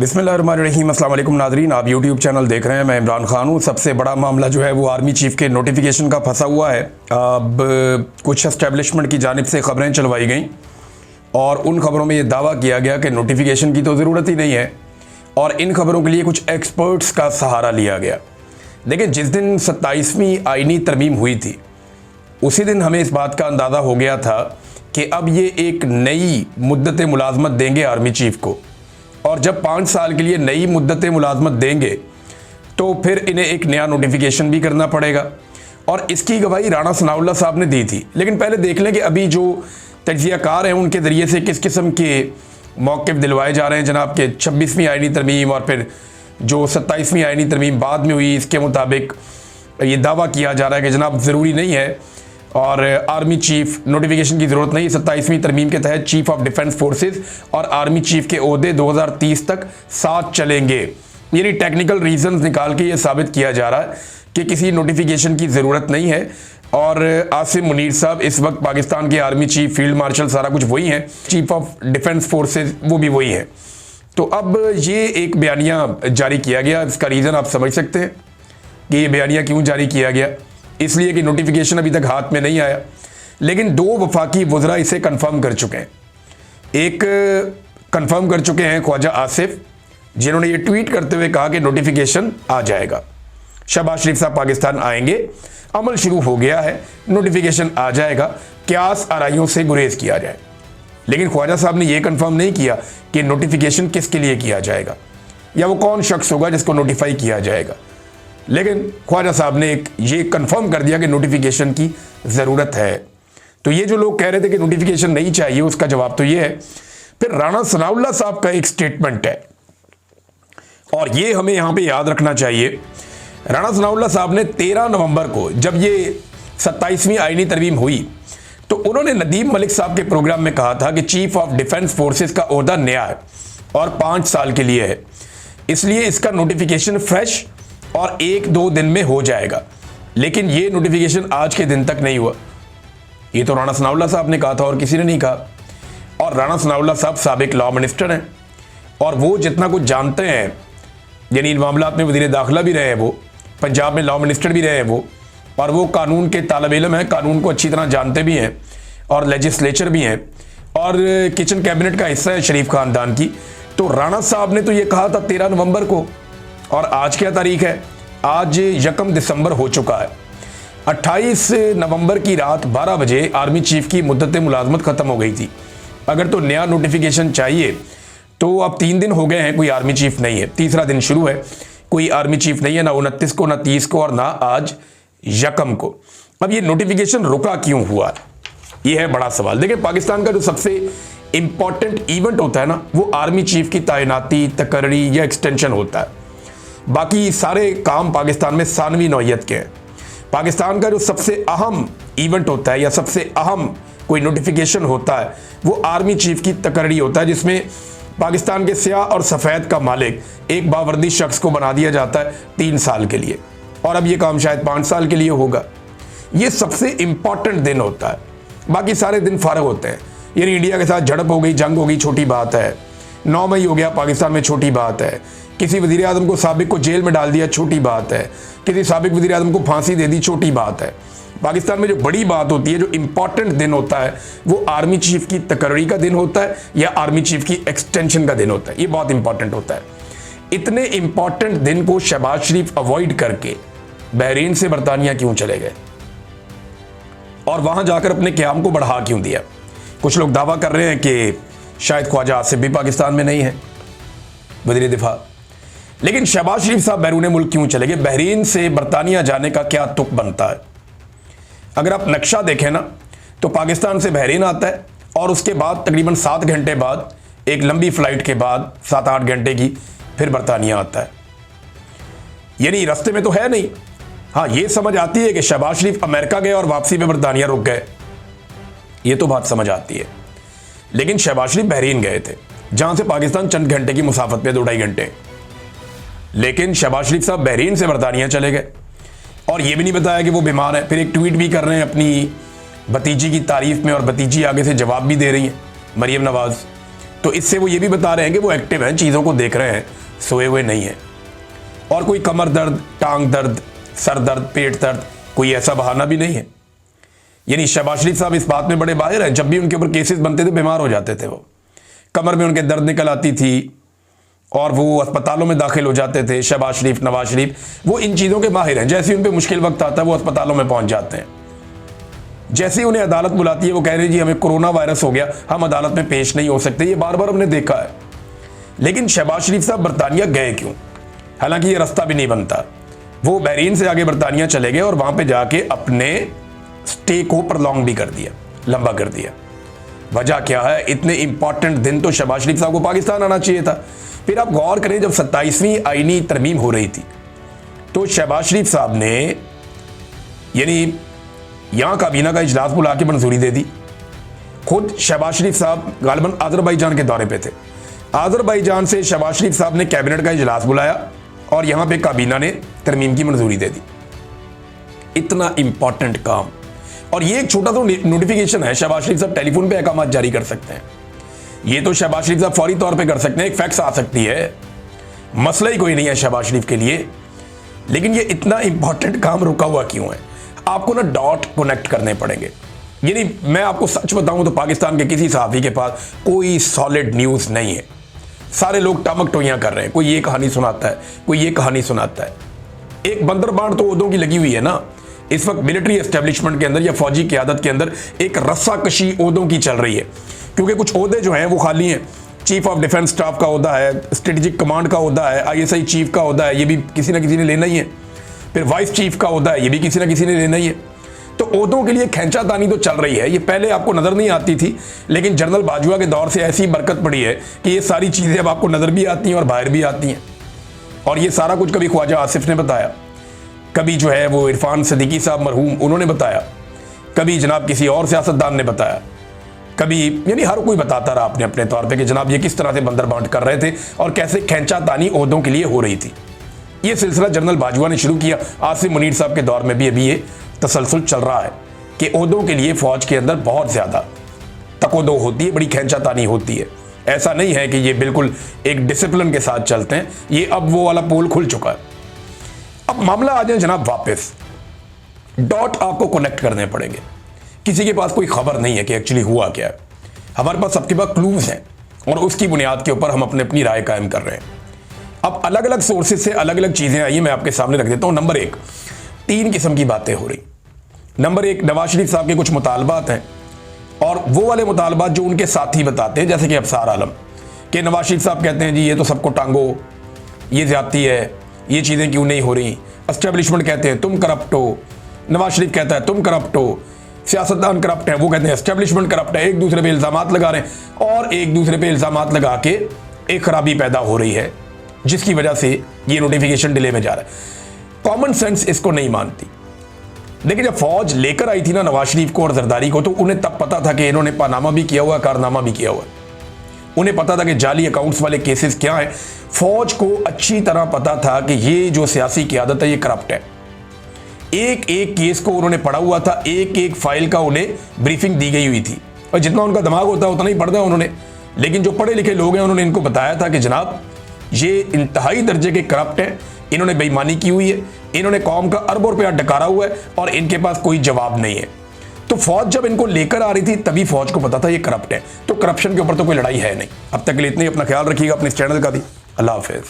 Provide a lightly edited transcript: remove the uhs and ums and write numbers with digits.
बिस्मिल्लाहिर्रहमानिर्रहीम। अस्सलाम वालेकुम नाज़रीन, आप यूट्यूब चैनल देख रहे हैं। मैं इमरान खान हूँ। सबसे बड़ा मामला जो है वो आर्मी चीफ़ के नोटिफिकेशन का फंसा हुआ है। अब कुछ एस्टेब्लिशमेंट की जानिब से ख़बरें चलवाई गई और उन ख़बरों में ये दावा किया गया कि नोटिफिकेशन की तो ज़रूरत ही नहीं है और इन ख़बरों के लिए कुछ एक्सपर्ट्स का सहारा लिया गया। लेकिन जिस दिन 27वीं आइनी तरमीम हुई थी उसी दिन हमें इस बात का अंदाज़ा हो गया था कि अब ये एक नई मुद्दत मुलाजमत देंगे आर्मी चीफ़ को, और जब 5 साल के लिए नई मुद्दत मुलाजमत देंगे तो फिर इन्हें एक नया नोटिफिकेशन भी करना पड़ेगा। और इसकी गवाही राणा सनाउल्लाह साहब ने दी थी। लेकिन पहले देख लें कि अभी जो तज्ज़ियाकार हैं उनके ज़रिए से किस किस्म के मौक़िफ़ दिलवाए जा रहे हैं जनाब के 26वीं आइनी तरमीम और फिर जो 27वीं आइनी तरमीम बाद में हुई, इसके मुताबिक ये दावा किया जा रहा है कि जनाब ज़रूरी नहीं है और आर्मी चीफ़ नोटिफिकेशन की ज़रूरत नहीं। 27वीं तरमीम के तहत चीफ़ ऑफ डिफेंस फोर्सेस और आर्मी चीफ़ के ओहदे 2030 तक साथ चलेंगे। यानी टेक्निकल रीज़न्स निकाल के ये साबित किया जा रहा है कि किसी नोटिफिकेशन की ज़रूरत नहीं है। और आसिम मुनीर साहब इस वक्त पाकिस्तान के आर्मी चीफ़, फील्ड मार्शल, सारा कुछ वही हैं, चीफ़ ऑफ डिफेंस फोर्सेस वो भी वही हैं। तो अब ये एक बयानिया जारी किया गया। इसका रीज़न आप समझ सकते हैं कि ये बयानिया क्यों जारी किया गया। इसलिए कि नोटिफिकेशन अभी तक हाथ में नहीं आया, लेकिन 2 वफाकी वज़रा इसे कंफर्म कर चुके हैं। एक कंफर्म कर चुके हैं ख्वाजा आसिफ, जिन्होंने ये ट्वीट करते हुए कहा कि नोटिफिकेशन आ जाएगा, शहबाज शरीफ साहब पाकिस्तान आएंगे, अमल शुरू हो गया है, नोटिफिकेशन आ जाएगा, क्यास आराइयों से गुरेज किया जाए। लेकिन ख्वाजा साहब ने यह कंफर्म नहीं किया कि नोटिफिकेशन किसके लिए किया जाएगा या वो कौन शख्स होगा जिसको नोटिफाई किया जाएगा। लेकिन ख्वाजा साहब ने ये कंफर्म कर दिया कि नोटिफिकेशन की ज़रूरत है। तो ये जो लोग कह रहे थे कि नोटिफिकेशन नहीं चाहिए, उसका जवाब तो ये है। फिर राणा सनाउल्लाह साहब का एक स्टेटमेंट है और ये हमें यहाँ पे याद रखना चाहिए। राणा सनाउल्लाह साहब ने 13 नवंबर को, जब ये 27वीं आइनी तरमीम हुई, तो उन्होंने नदीम मलिक साहब के प्रोग्राम में कहा था कि चीफ ऑफ डिफेंस फोर्सेस का ओहदा नया है और 5 साल के लिए है, इसलिए इसका नोटिफिकेशन फ्रेश और 1-2 दिन में हो जाएगा। लेकिन ये नोटिफिकेशन आज के दिन तक नहीं हुआ। ये तो राणा सनाउल्लाह साहब ने कहा था और किसी ने नहीं कहा। और राणा सनाउल्लाह साहब साबिक लॉ मिनिस्टर हैं और वो जितना कुछ जानते हैं, यानी इन मामलात में वज़ीर दाखिला भी रहे हैं, वो पंजाब में लॉ मिनिस्टर भी रहे हैं वो, और वो कानून के तालिब इल्म हैं, कानून को अच्छी तरह जानते भी हैं और लेजिस्लेचर भी हैं और किचन कैबिनेट का हिस्सा है शरीफ ख़ानदान की। तो राणा साहब ने तो ये कहा था 13 नवंबर को, और आज क्या तारीख है? आज 1 दिसंबर हो चुका है। 28 नवंबर की रात 12 बजे आर्मी चीफ़ की मुद्दत मुलाजमत ख़त्म हो गई थी। अगर तो नया नोटिफिकेशन चाहिए तो अब 3 दिन हो गए हैं, कोई आर्मी चीफ़ नहीं है। तीसरा दिन शुरू है, कोई आर्मी चीफ़ नहीं है, ना 29 को, ना 30 को और ना आज 1 को। अब ये नोटिफिकेशन रुका क्यों हुआ, ये है बड़ा सवाल। देखिए, पाकिस्तान का जो सबसे इंपॉर्टेंट इवेंट होता है ना, वो आर्मी चीफ़ की तैनाती, तकर्री या एक्सटेंशन होता है। बाकी सारे काम पाकिस्तान में सानवी नौइयत के हैं। पाकिस्तान का जो सबसे अहम इवेंट होता है या सबसे अहम कोई नोटिफिकेशन होता है वो आर्मी चीफ़ की तकर्री होता है, जिसमें पाकिस्तान के स्याह और सफ़ेद का मालिक एक बावर्दी शख्स को बना दिया जाता है 3 साल के लिए, और अब ये काम शायद 5 साल के लिए होगा। ये सबसे इंपॉर्टेंट दिन होता है, बाकी सारे दिन फ़ारग होते हैं। यानी इंडिया के साथ झड़प हो गई, जंग हो गई, छोटी बात है। 9 मई हो गया पाकिस्तान में, छोटी बात है। किसी वज़ीर आज़म को, साबिक को जेल में डाल दिया, छोटी बात है। किसी साबिक वज़ीर आज़म को फांसी दे दी, छोटी बात है। पाकिस्तान में जो बड़ी बात होती है, जो इंपॉर्टेंट दिन होता है, वो आर्मी चीफ़ की तकर्री का दिन होता है या आर्मी चीफ़ की एक्सटेंशन का दिन होता है। ये बहुत इंपॉर्टेंट होता है। इतने इंपॉर्टेंट दिन को शहबाज शरीफ अवॉइड करके बहरीन से बरतानिया क्यों चले गए और वहां जाकर अपने क़याम को बढ़ा क्यों दिया? कुछ लोग दावा कर रहे हैं कि शायद ख्वाजा आसिफ भी पाकिस्तान में नहीं है, वज़ीर दिफा। लेकिन शहबाज शरीफ साहब बैरून मुल्क क्यों चले गए? बहरीन से बरतानिया जाने का क्या तुक बनता है? अगर आप नक्शा देखें ना, तो पाकिस्तान से बहरीन आता है और उसके बाद तकरीबन 7 घंटे बाद, एक लंबी फ़्लाइट के बाद 7-8 घंटे की, फिर बरतानिया आता है। यानी रास्ते में तो है नहीं। हाँ, ये समझ आती है कि शहबाज शरीफ अमेरिका गए और वापसी में बरतानिया रुक गए, ये तो बात समझ आती है। लेकिन शहबाज शरीफ बहरीन गए थे, जहाँ से पाकिस्तान चंद घंटे की मुसाफत पे, 2-2.5 घंटे। लेकिन शहबाज शरीफ साहब बहरीन से बरतानिया चले गए और ये भी नहीं बताया कि वो बीमार है। फिर एक ट्वीट भी कर रहे हैं अपनी भतीजी की तारीफ में और भतीजी आगे से जवाब भी दे रही है, मरीम नवाज़। तो इससे वो ये भी बता रहे हैं कि वो एक्टिव हैं, चीज़ों को देख रहे हैं, सोए हुए नहीं हैं। और कोई कमर दर्द, टांग दर्द, सर दर्द, पेट दर्द, कोई ऐसा बहाना भी नहीं है। यानी शहबाज शरीफ साहब इस बात में बड़े माहिर हैं, जब भी उनके ऊपर केसेस बनते थे बीमार हो जाते थे, वो कमर में उनके दर्द निकल आती थी और वो अस्पतालों में दाखिल हो जाते थे। शहबाज शरीफ, नवाज शरीफ, वो इन चीज़ों के माहिर हैं। जैसे ही उन पर मुश्किल वक्त आता है वो अस्पतालों में पहुंच जाते हैं। जैसे ही उन्हें अदालत बुलाती है वो कह रहे हैं जी हमें कोरोना वायरस हो गया, हम अदालत में पेश नहीं हो सकते। ये बार बार हमने देखा है। लेकिन शहबाज शरीफ साहब बरतानिया गए क्यों? हालांकि ये रास्ता भी नहीं बनता। वो बहरीन से आगे बरतानिया चले गए और वहां पे जाके अपने स्टे को प्रलॉन्ग भी कर दिया, लंबा कर दिया। वजह क्या है? इतने इंपॉर्टेंट दिन तो शहबाज शरीफ साहब को पाकिस्तान आना चाहिए था। फिर आप गौर करें, जब 27वीं आईनी तरमीम हो रही थी तो शहबाज शरीफ साहब ने यानी यहां काबीना का इजलास बुला के मंजूरी दे दी। खुद शहबाज शरीफ साहब गालिबन आजरबाईजान के दौरे पे थे। आजरबाईजान से शहबाज शरीफ साहब ने कैबिनेट का इजलास बुलाया और यहां पे काबीना ने तरमीम की मंजूरी दे दी। इतना इंपॉर्टेंट काम, और ये एक छोटा सा नोटिफिकेशन है। शहबाज शरीफ साहब टेलीफोन पे अहकाम जारी कर सकते हैं। ये तो शहबाज शरीफ साहब फौरी तौर पे कर सकते हैं, एक फैक्स आ सकती है, मसला ही कोई नहीं है शहबाज शरीफ के लिए। लेकिन ये इतना इंपॉर्टेंट काम रुका हुआ क्यों है? आपको ना डॉट कनेक्ट करने पड़ेंगे। यानी मैं आपको सच बताऊं तो पाकिस्तान के किसी सहाफी के पास कोई सॉलिड न्यूज़ नहीं है। सारे लोग टामक टोइयां कर रहे हैं, कोई ये कहानी सुनाता है, कोई ये कहानी सुनाता है। एक बंदरबांट तो ओहदों की लगी हुई है ना। इस वक्त मिलिट्री एस्टेब्लिशमेंट के अंदर या फौजी क़यादत के अंदर एक रस्साकशी ओहदों की चल रही है, क्योंकि कुछ ओहदे जो हैं वो खाली हैं। चीफ ऑफ डिफेंस स्टाफ का ओहदा है, स्ट्रेटेजिक कमांड का ओहदा है, ISI चीफ का ओहदा है, ये भी किसी ना किसी ने लेना ही है। फिर वाइस चीफ का ओहदा है, ये भी किसी ना किसी ने लेना ही है। तो ओहदों के लिए खींचातानी तो चल रही है। ये पहले आपको नजर नहीं आती थी, लेकिन जनरल बाजवा के दौर से ऐसी बरकत पड़ी है कि ये सारी चीजें अब आपको नजर भी आती हैं और बाहर भी आती हैं। और ये सारा कुछ कभी ख्वाजा आसिफ ने बताया, कभी जो है वो इरफान सिद्दीकी साहब मरहूम उन्होंने बताया, कभी जनाब किसी और सियासतदान ने बताया, कभी यानी हर कोई बताता रहा अपने अपने तौर पे कि जनाब ये किस तरह से बंदरबांट कर रहे थे और कैसे खींचातानी ओहदों के लिए हो रही थी। ये सिलसिला जनरल बाजवा ने शुरू किया। आसिफ मुनीर साहब के दौर में भी अभी ये तसलसल चल रहा है कि ओहदों के लिए फौज के अंदर बहुत ज्यादा तकोदो होती है, बड़ी खींचातानी होती है। ऐसा नहीं है कि ये बिल्कुल एक डिसिप्लिन के साथ चलते हैं। ये अब वो वाला पोल खुल चुका है। अब मामला आ जाए जनाब वापस, डॉट आपको कनेक्ट करने पड़ेंगे। किसी के पास कोई खबर नहीं है कि एक्चुअली हुआ क्या है। हमारे पास सबके पास क्लूज हैं और उसकी बुनियाद के ऊपर हम अपनी राय कायम कर रहे हैं। अब अलग अलग सोर्सेज से अलग अलग चीजें आई, मैं आपके सामने रख देता हूं। नंबर एक, 3 किस्म की बातें हो रही। नंबर एक, नवाज शरीफ साहब के कुछ मुतालबात हैं और वो वाले मुतालबात जो उनके साथी बताते हैं, जैसे कि अफसार आलम के नवाज शरीफ साहब कहते हैं जी ये तो सबको टांगो, ये ज्यादती है, ये चीज़ें क्यों नहीं हो रही। एस्टेब्लिशमेंट कहते हैं तुम करप्ट हो, नवाज शरीफ कहता है तुम करप्ट हो, सियासतदान करप्ट है, वो कहते हैं एस्टेब्लिशमेंट करप्ट है। एक दूसरे पे इल्जामात लगा रहे हैं और एक दूसरे पे इल्जामात लगा के एक खराबी पैदा हो रही है, जिसकी वजह से ये नोटिफिकेशन डिले में जा रहा है। कॉमन सेंस इसको नहीं मानती। देखिए, जब फौज लेकर आई थी ना नवाज शरीफ को और जरदारी को, तो उन्हें तब पता था कि इन्होंने पानामा भी किया हुआ, कारनामा भी किया हुआ। उन्हें पता था कि जाली अकाउंट्स वाले केसेस क्या हैं। फौज को अच्छी तरह पता था कि ये जो सियासी क़यादत है ये करप्ट है। एक एक केस को उन्होंने पढ़ा हुआ था, एक एक फाइल का उन्हें ब्रीफिंग दी गई हुई थी, और जितना उनका दिमाग होता है उतना ही पढ़ता उन्होंने। लेकिन जो पढ़े लिखे लोग हैं उन्होंने इनको बताया था कि जनाब ये इंतहाई दर्जे के करप्ट हैं, इन्होंने बेईमानी की हुई है, इन्होंने कौम का अरबों रुपया डकारा हुआ है और इनके पास कोई जवाब नहीं है। तो फौज जब इनको लेकर आ रही थी तभी फौज को पता था ये करप्ट है। तो करप्शन के ऊपर तो कोई लड़ाई है नहीं। अब तक के लिए इतनी, अपना ख्याल रखिएगा, अपने इस चैनल का भी। अल्लाह हाफिज।